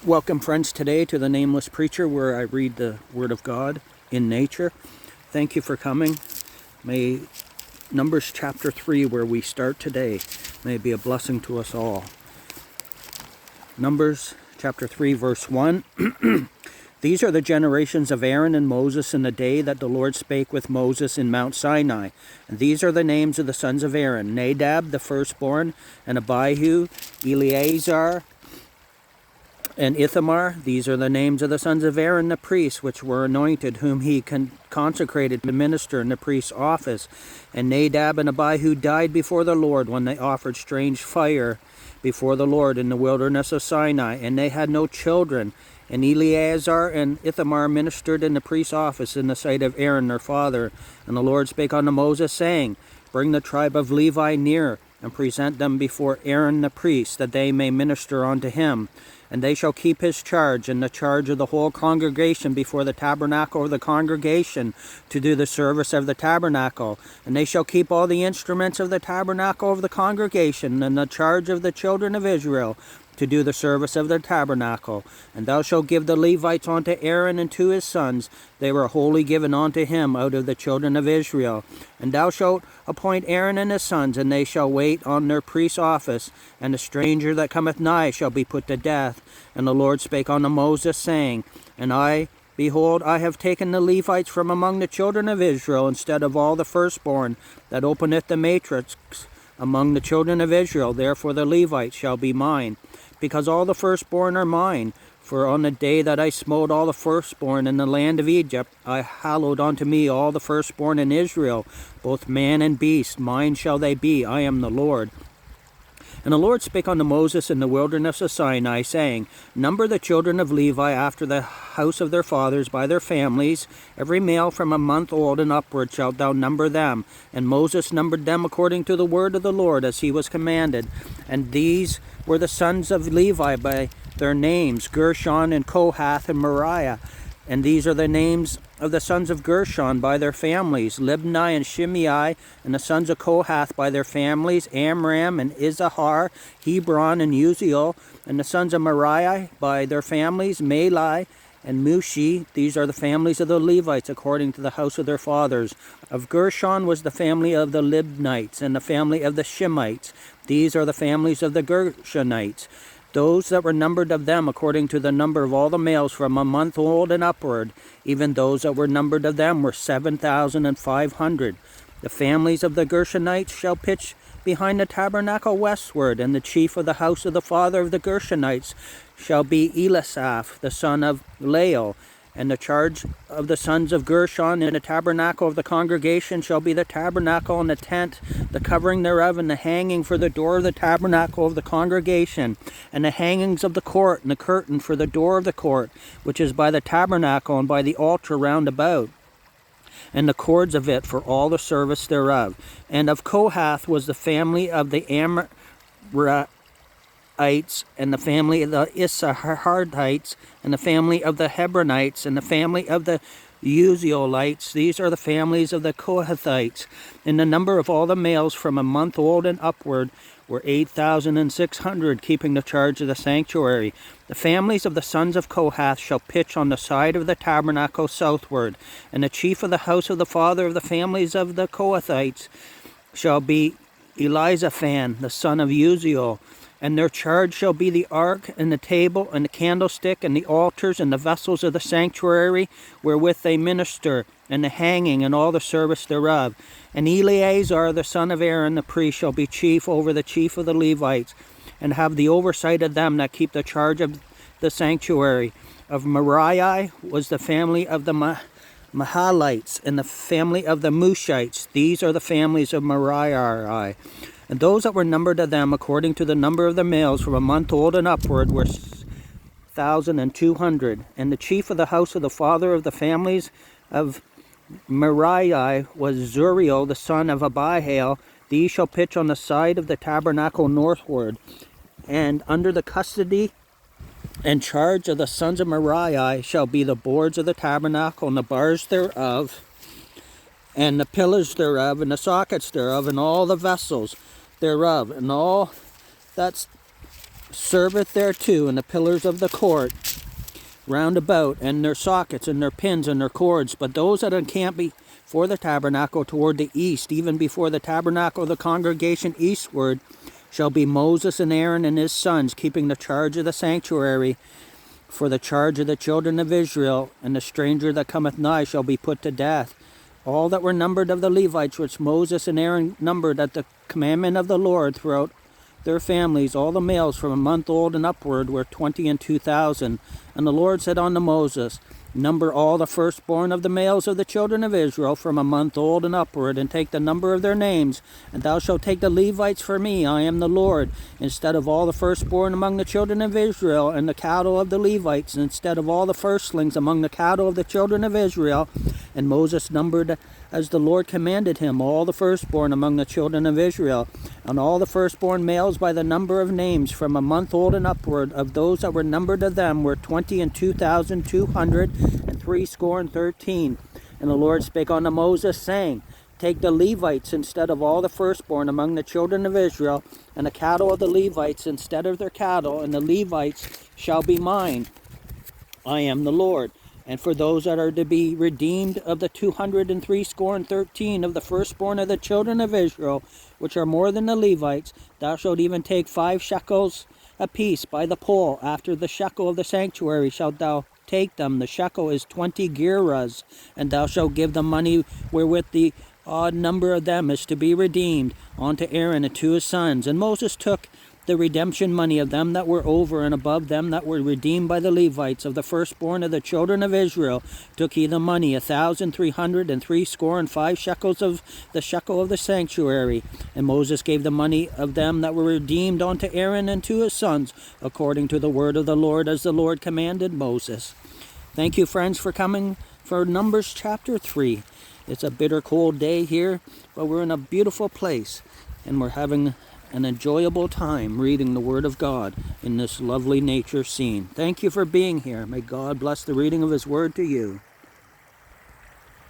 Welcome, friends, today to the Nameless Preacher, where I read the Word of God in nature. Thank you for coming. May Numbers chapter 3, where we start today, may be a blessing to us all. Numbers chapter 3, verse 1. These are the generations of Aaron and Moses in the day that the Lord spake with Moses in Mount Sinai. And these are the names of the sons of Aaron: Nadab, the firstborn, and Abihu, Eleazar, and Ithamar. These are the names of the sons of Aaron the priest, which were anointed, whom he consecrated to minister in the priest's office. And Nadab and Abihu died before the Lord when they offered strange fire before the Lord in the wilderness of Sinai, and they had no children. And Eleazar and Ithamar ministered in the priest's office in the sight of Aaron their father. And the Lord spake unto Moses, saying, Bring the tribe of Levi near, and present them before Aaron the priest, that they may minister unto him. And they shall keep his charge, and the charge of the whole congregation before the tabernacle of the congregation, to do the service of the tabernacle. And they shall keep all the instruments of the tabernacle of the congregation, and the charge of the children of Israel, to do the service of the tabernacle. And thou shalt give the Levites unto Aaron and to his sons. They were wholly given unto him out of the children of Israel. And thou shalt appoint Aaron and his sons, and they shall wait on their priest's office. And the stranger that cometh nigh shall be put to death. And the Lord spake unto Moses, saying, Behold, I have taken the Levites from among the children of Israel, instead of all the firstborn that openeth the matrix among the children of Israel. Therefore the Levites shall be mine, because all the firstborn are mine. For on the day that I smote all the firstborn in the land of Egypt, I hallowed unto me all the firstborn in Israel, both man and beast. Mine shall they be. I am the Lord. And the Lord spake unto Moses in the wilderness of Sinai, saying, Number the children of Levi after the house of their fathers by their families. Every male from a month old and upward shalt thou number them. And Moses numbered them according to the word of the Lord, as he was commanded. And these were the sons of Levi by their names, Gershon and Kohath and MERARI. And these are the names of the sons of Gershon by their families, Libni and Shimei. And the sons of Kohath by their families, Amram and Issachar, Hebron and Uzziel. And the sons of MERARI by their families, Mahli and Mushi. These are the families of the Levites according to the house of their fathers. Of Gershon was the family of the Libnites, and the family of the Shimeites. These are the families of the Gershonites. Those that were numbered of them according to the number of all the males from a month old and upward, even those that were numbered of them were 7,500. The families of the Gershonites shall pitch behind the tabernacle westward, and the chief of the house of the father of the Gershonites shall be Elisaph, the son of Lael. And the charge of the sons of Gershon in the tabernacle of the congregation shall be the tabernacle and the tent, the covering thereof, and the hanging for the door of the tabernacle of the congregation, and the hangings of the court, and the curtain for the door of the court, which is by the tabernacle and by the altar round about, and the cords of it for all the service thereof. And of Kohath was the family of the Amorites, and the family of the Issacharites, and the family of the Hebronites, and the family of the Uzzielites. These are the families of the Kohathites. And the number of all the males from a month old and upward were 8,600, keeping the charge of the sanctuary. The families of the sons of Kohath shall pitch on the side of the tabernacle southward. And the chief of the house of the father of the families of the Kohathites shall be Elizaphan, the son of Uzziel. And their charge shall be the ark, and the table, and the candlestick, and the altars, and the vessels of the sanctuary, wherewith they minister, and the hanging, and all the service thereof. And Eleazar, the son of Aaron the priest, shall be chief over the chief of the Levites, and have the oversight of them that keep the charge of the sanctuary. Of MERARI was the family of the Mahalites, and the family of the Mushites. These are the families of MERARI. And those that were numbered of them according to the number of the males from a month old and upward were 1,200. And the chief of the house of the father of the families of MERARI was Zuriel, the son of Abihail. These shall pitch on the side of the tabernacle northward. And under the custody and charge of the sons of MERARI shall be the boards of the tabernacle, and the bars thereof, and the pillars thereof, and the sockets thereof, and all the vessels thereof, and all that's serveth thereto, and the pillars of the court round about, and their sockets, and their pins, and their cords. But those that encamp before the tabernacle toward the east, even before the tabernacle of the congregation eastward, shall be Moses and Aaron and his sons, keeping the charge of the sanctuary for the charge of the children of Israel. And the stranger that cometh nigh shall be put to death. All that were numbered of the Levites, which Moses and Aaron numbered at the commandment of the Lord throughout their families, all the males from a month old and upward, were 22,000. And the Lord said unto Moses, Number all the firstborn of the males of the children of Israel from a month old and upward, and take the number of their names. And thou shalt take the Levites for me, I am the Lord, instead of all the firstborn among the children of Israel, and the cattle of the Levites, instead of all the firstlings among the cattle of the children of Israel. And Moses numbered, as the Lord commanded him, all the firstborn among the children of Israel, and all the firstborn males by the number of names from a month old and upward, of those that were numbered of them, were 22,213. And the Lord spake unto Moses, saying, Take the Levites instead of all the firstborn among the children of Israel, and the cattle of the Levites instead of their cattle, and the Levites shall be mine. I am the Lord. And for those that are to be redeemed of the 213 of the firstborn of the children of Israel, which are more than the Levites, thou shalt even take 5 shekels apiece by the poll. After the shekel of the sanctuary shalt thou take them. The shekel is 20 gerahs, and thou shalt give the money wherewith the odd number of them is to be redeemed unto Aaron and to his sons. And Moses took the redemption money of them that were over and above them that were redeemed by the Levites of the firstborn of the children of Israel. Took he the money 1,365 shekels of the shekel of the sanctuary. And Moses gave the money of them that were redeemed unto Aaron and to his sons, according to the word of the Lord, as the Lord commanded Moses. Thank you, friends, for coming for Numbers chapter 3. It's a bitter cold day here, but we're in a beautiful place, and we're having an enjoyable time reading the Word of God in this lovely nature scene. Thank you for being here. May God bless the reading of His Word to you.